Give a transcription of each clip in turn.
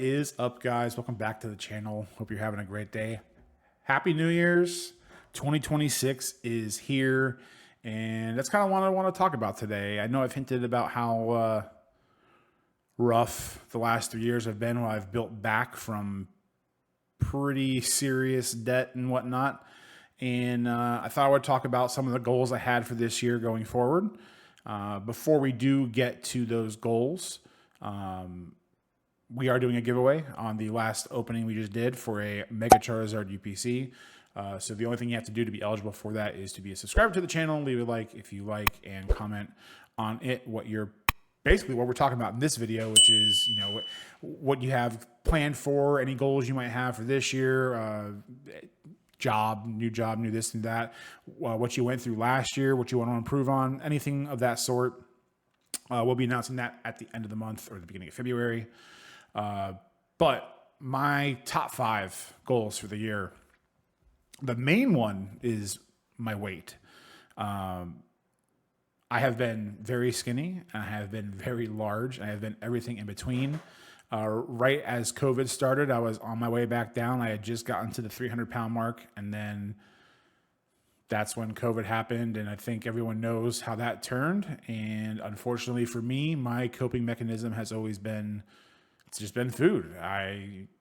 is up, guys? Welcome back to the channel. Hope you're having a great day. Happy New Year's. 2026 is here, and that's kind of what I want to talk about today. I know I've hinted about how rough the last 3 years have been, while I've built back from pretty serious debt and whatnot. And I thought I would talk about some of the goals I had for this year going forward. Before we do get to those goals, we are doing a giveaway on the last opening we just did for a Mega Charizard UPC. So the only thing you have to do to be eligible for that is to be a subscriber to the channel, leave a like if you like, and comment on it basically what we're talking about in this video, which is, what you have planned for, any goals you might have for this year, new this and that, what you went through last year, what you want to improve on, anything of that sort. We'll be announcing that at the end of the month or the beginning of February. But my top 5 goals for the year, the main one is my weight. I have been very skinny, and I have been very large, and I have been everything in between. Right as COVID started, I was on my way back down. I had just gotten to the 300-pound mark, and then that's when COVID happened, and I think everyone knows how that turned. And unfortunately for me, my coping mechanism has always been, it's just been food.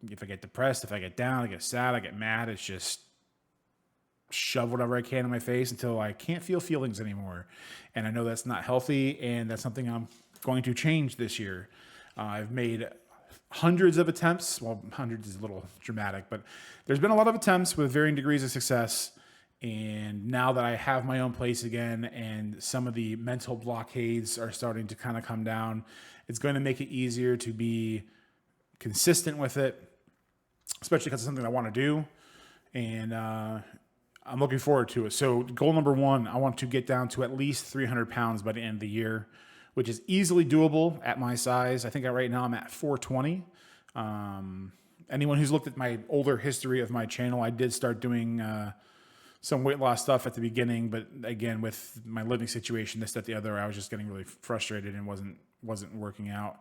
If I get depressed, if I get down, I get sad, I get mad, it's just shove whatever I can in my face until I can't feel feelings anymore. And I know that's not healthy, and that's something I'm going to change this year. I've made hundreds of attempts. Well, hundreds is a little dramatic, but there's been a lot of attempts with varying degrees of success. And now that I have my own place again, and some of the mental blockades are starting to kind of come down, it's going to make it easier to be consistent with it, especially because it's something I want to do. And I'm looking forward to it. So goal number 1, I want to get down to at least 300 pounds by the end of the year, which is easily doable at my size. I think right now I'm at 420. Anyone who's looked at my older history of my channel, I did start doing some weight loss stuff at the beginning, but again, with my living situation, this, that, the other, I was just getting really frustrated and wasn't working out.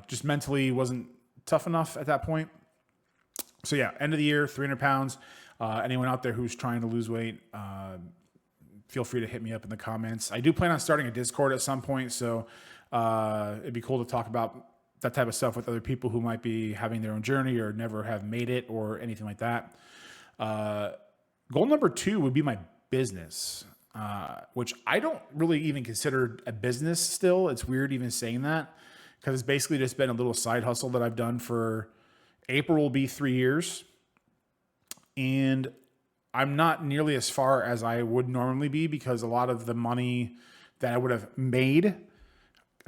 Just mentally wasn't tough enough at that point. So yeah, end of the year, 300 pounds. Anyone out there who's trying to lose weight, feel free to hit me up in the comments. I do plan on starting a Discord at some point, so it'd be cool to talk about that type of stuff with other people who might be having their own journey or never have made it or anything like that. Goal number 2 would be my business, which I don't really even consider a business still. It's weird even saying that, because it's basically just been a little side hustle that I've done for, April will be 3 years. And I'm not nearly as far as I would normally be, because a lot of the money that I would have made,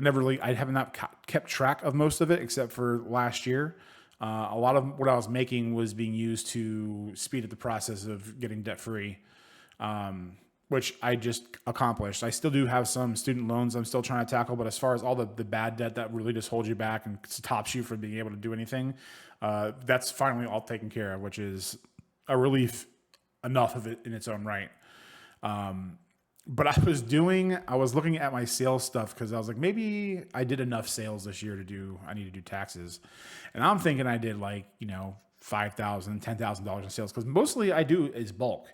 I have not kept track of most of it except for last year. A lot of what I was making was being used to speed up the process of getting debt free, which I just accomplished. I still do have some student loans I'm still trying to tackle, but as far as all the bad debt that really just holds you back and stops you from being able to do anything, that's finally all taken care of, which is a relief enough of it in its own right. But I was looking at my sales stuff, because I was like, maybe I did enough sales this year I need to do taxes. And I'm thinking I did $5,000, $10,000 in sales, because mostly I do is bulk.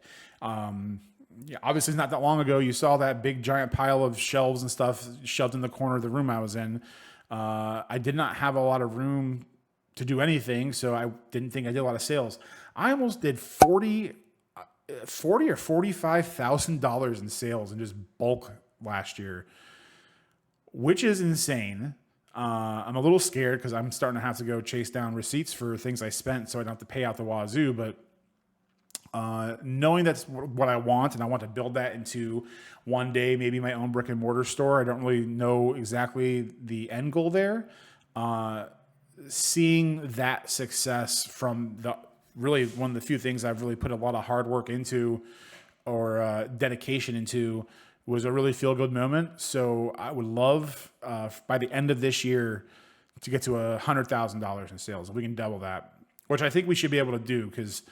Yeah, obviously not that long ago, you saw that big giant pile of shelves and stuff shoved in the corner of the room I was in. I did not have a lot of room to do anything, so I didn't think I did a lot of sales. I almost did $40,000 or $45,000 in sales in just bulk last year, which is insane. I'm a little scared because I'm starting to have to go chase down receipts for things I spent, so I don't have to pay out the wazoo. But knowing that's what I want, and I want to build that into one day maybe my own brick and mortar store. I don't really know exactly the end goal there. Seeing that success from really one of the few things I've really put a lot of hard work into, or dedication into, was a really feel good moment. So I would love by the end of this year to get to $100,000 in sales. If we can double that, which I think we should be able to do, because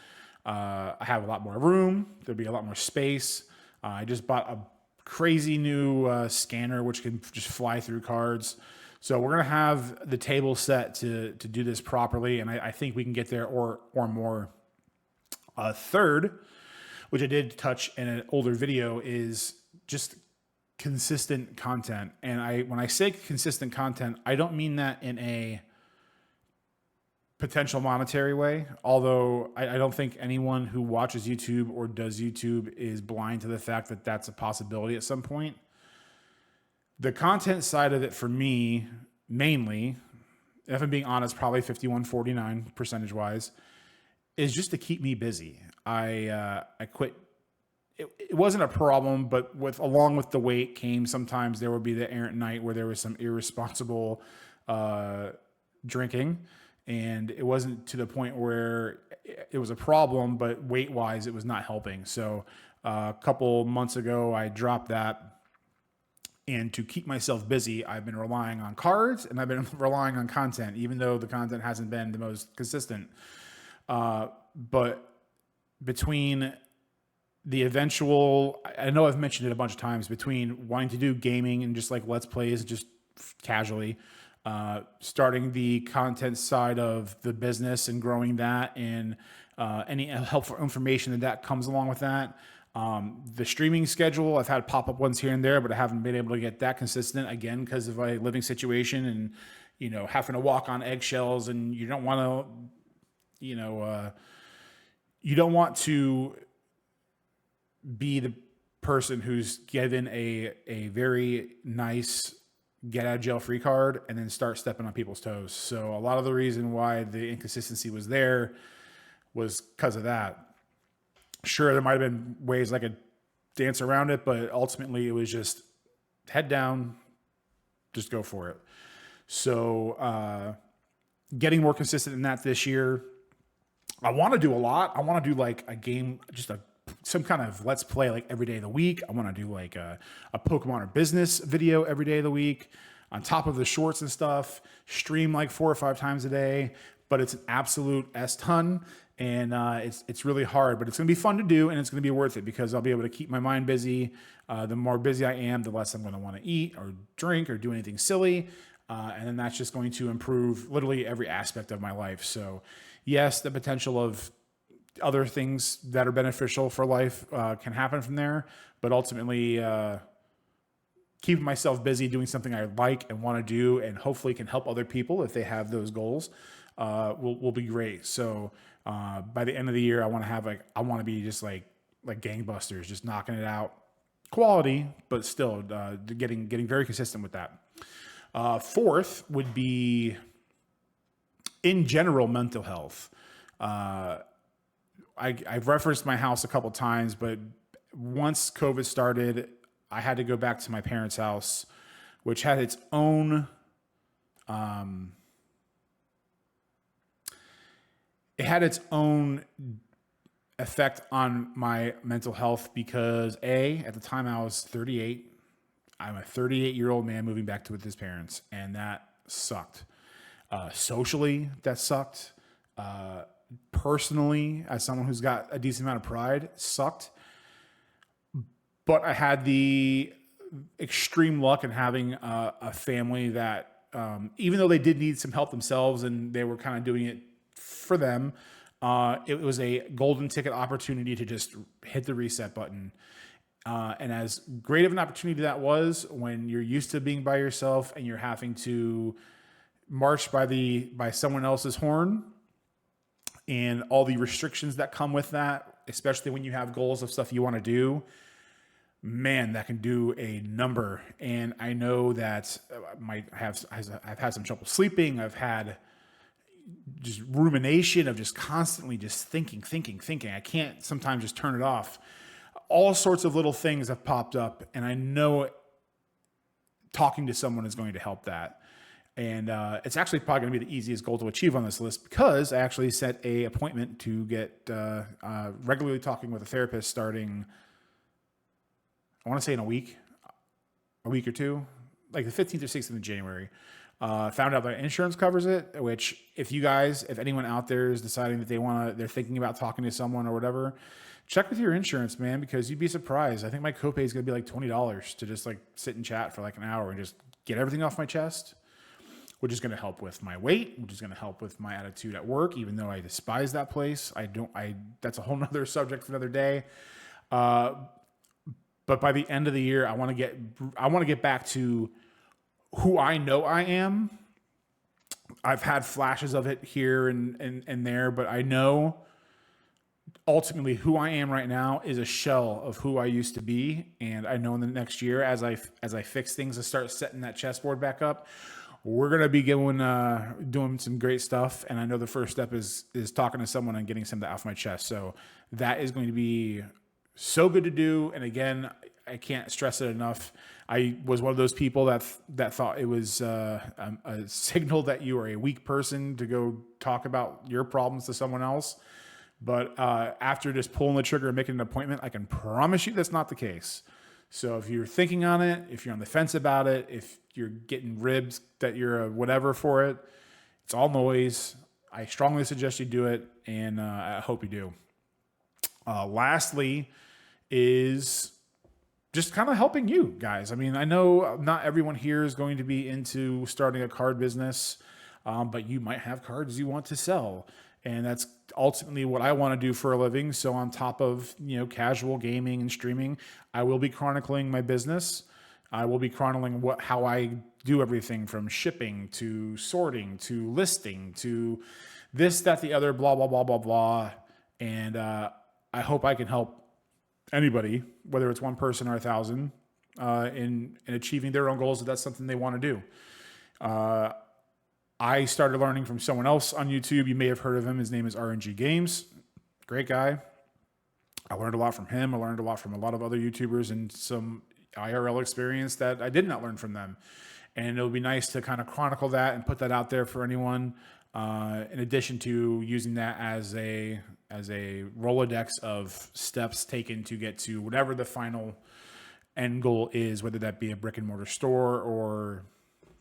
I have a lot more room. There'll be a lot more space. I just bought a crazy new scanner, which can just fly through cards. So we're going to have the table set to do this properly. And I think we can get there or more. Third, which I did touch in an older video, is just consistent content. And when I say consistent content, I don't mean that in a potential monetary way, although I don't think anyone who watches YouTube or does YouTube is blind to the fact that that's a possibility at some point. The content side of it for me, mainly, if I'm being honest, probably 51-49 percentage wise, is just to keep me busy. I quit. It wasn't a problem, but along with the weight came sometimes there would be the errant night where there was some irresponsible drinking. And it wasn't to the point where it was a problem, but weight-wise, it was not helping. So a couple months ago, I dropped that. And to keep myself busy, I've been relying on cards and I've been relying on content, even though the content hasn't been the most consistent. But between the eventual, I know I've mentioned it a bunch of times, between wanting to do gaming and just like Let's Plays just casually, starting the content side of the business and growing that, and any helpful information that comes along with that. The streaming schedule, I've had pop-up ones here and there, but I haven't been able to get that consistent again because of my living situation and, having to walk on eggshells, and you don't want to be the person who's given a very nice get out of jail free card and then start stepping on people's toes. So a lot of the reason why the inconsistency was there was because of that. Sure, there might have been ways I could dance around it, but ultimately it was just head down, just go for it. So getting more consistent in that this year. I want to do a lot. I want to do like a game, just some kind of Let's Play like every day of the week. I want to do like a Pokemon or business video every day of the week on top of the shorts and stuff, stream like 4 or 5 times a day, but it's an absolute ton. And it's really hard, but it's going to be fun to do, and it's going to be worth it because I'll be able to keep my mind busy. The more busy I am, the less I'm going to want to eat or drink or do anything silly. And then that's just going to improve literally every aspect of my life. So yes, the potential of other things that are beneficial for life can happen from there, but ultimately keeping myself busy doing something I like and want to do, and hopefully can help other people if they have those goals, will be great. So by the end of the year, I want to be just like gangbusters, just knocking it out, quality, but still getting very consistent with that. Fourth would be, in general, mental health. I've referenced my house a couple times, but once COVID started, I had to go back to my parents' house, which had its own effect on my mental health because at the time I was 38. I'm a 38-year-old man moving back with his parents, and that sucked. Socially, that sucked. Personally, as someone who's got a decent amount of pride, sucked. But I had the extreme luck in having a family that, even though they did need some help themselves and they were kind of doing it for them, it was a golden ticket opportunity to just hit the reset button. And as great of an opportunity that was, when you're used to being by yourself and you're having to march by someone else's horn, and all the restrictions that come with that, especially when you have goals of stuff you want to do, man, that can do a number. And I know that I've had some trouble sleeping. I've had just rumination of just constantly just thinking. I can't sometimes just turn it off. All sorts of little things have popped up, and I know talking to someone is going to help that. And it's actually probably going to be the easiest goal to achieve on this list because I actually set a appointment to get regularly talking with a therapist starting, I want to say in a week or two, like the 15th or 16th of January. Found out that insurance covers it, which if anyone out there is deciding that they're thinking about talking to someone or whatever, check with your insurance, man, because you'd be surprised. I think my copay is going to be like $20 to just like sit and chat for like an hour and just get everything off my chest. which is going to help with my weight, which is going to help with my attitude at work, even though I despise that place. That's a whole nother subject for another day. But by the end of the year, I want to get back to who I know I am. I've had flashes of it here and there, but I know ultimately who I am right now is a shell of who I used to be. And I know in the next year, as I fix things and start setting that chessboard back up, we're going to be doing some great stuff. And I know the first step is talking to someone and getting something off my chest. So that is going to be so good to do. And again, I can't stress it enough. I was one of those people that thought it was a signal that you are a weak person to go talk about your problems to someone else. But after just pulling the trigger and making an appointment, I can promise you that's not the case. So if you're thinking on it, if you're on the fence about it, if you're getting ribs that you're a whatever for it, it's all noise. I strongly suggest you do it, and I hope you do. Lastly is just kind of helping you guys. I mean, I know not everyone here is going to be into starting a card business, but you might have cards you want to sell. And that's ultimately what I want to do for a living. So on top of, casual gaming and streaming, I will be chronicling my business. I will be chronicling how I do everything from shipping to sorting to listing to this, that, the other, blah, blah, blah, blah, blah. And I hope I can help anybody, whether it's one person or 1,000, in achieving their own goals if that's something they want to do. I started learning from someone else on YouTube. You may have heard of him. His name is RNG Games. Great guy. I learned a lot from him. I learned a lot from a lot of other YouTubers and some IRL experience that I did not learn from them. And it'll be nice to kind of chronicle that and put that out there for anyone. In addition to using that as a Rolodex of steps taken to get to whatever the final end goal is, whether that be a brick and mortar store or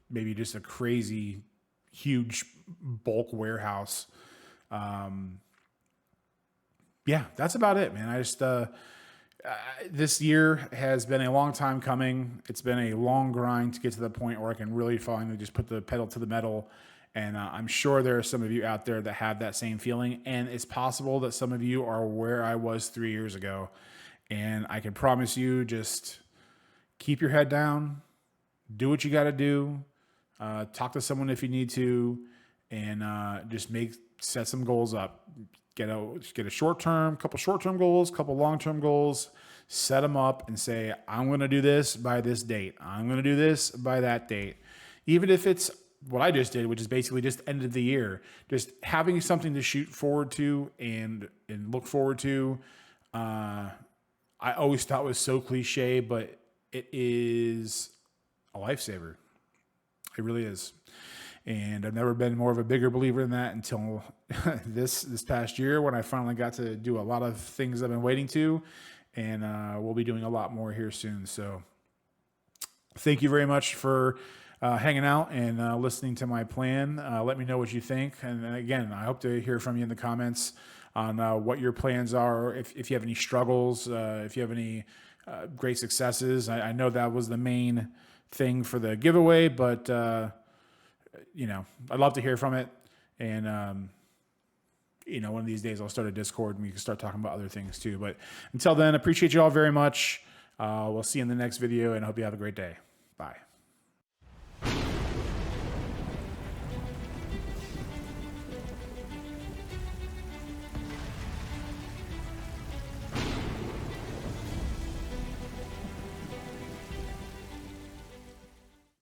maybe just a crazy huge bulk warehouse. Yeah, that's about it, man. I just, this year has been a long time coming. It's been a long grind to get to the point where I can really finally just put the pedal to the metal. And I'm sure there are some of you out there that have that same feeling. And it's possible that some of you are where I was 3 years ago. And I can promise you, just keep your head down, do what you got to do. Talk to someone if you need to, and just set some goals up. Get a couple short-term goals, couple long-term goals, set them up and say, I'm going to do this by this date. I'm going to do this by that date. Even if it's what I just did, which is basically just end of the year, just having something to shoot forward to and look forward to. I always thought was so cliche, but it is a lifesaver. It really is. And I've never been more of a bigger believer in that until this past year when I finally got to do a lot of things I've been waiting to. And we'll be doing a lot more here soon. So thank you very much for hanging out and listening to my plan. Let me know what you think. And again, I hope to hear from you in the comments on what your plans are, if you have any struggles, if you have any great successes. I know that was the main thing for the giveaway, but I'd love to hear from it. And one of these days I'll start a Discord and we can start talking about other things too. But until then, appreciate you all very much. We'll see you in the next video and I hope you have a great day. Bye.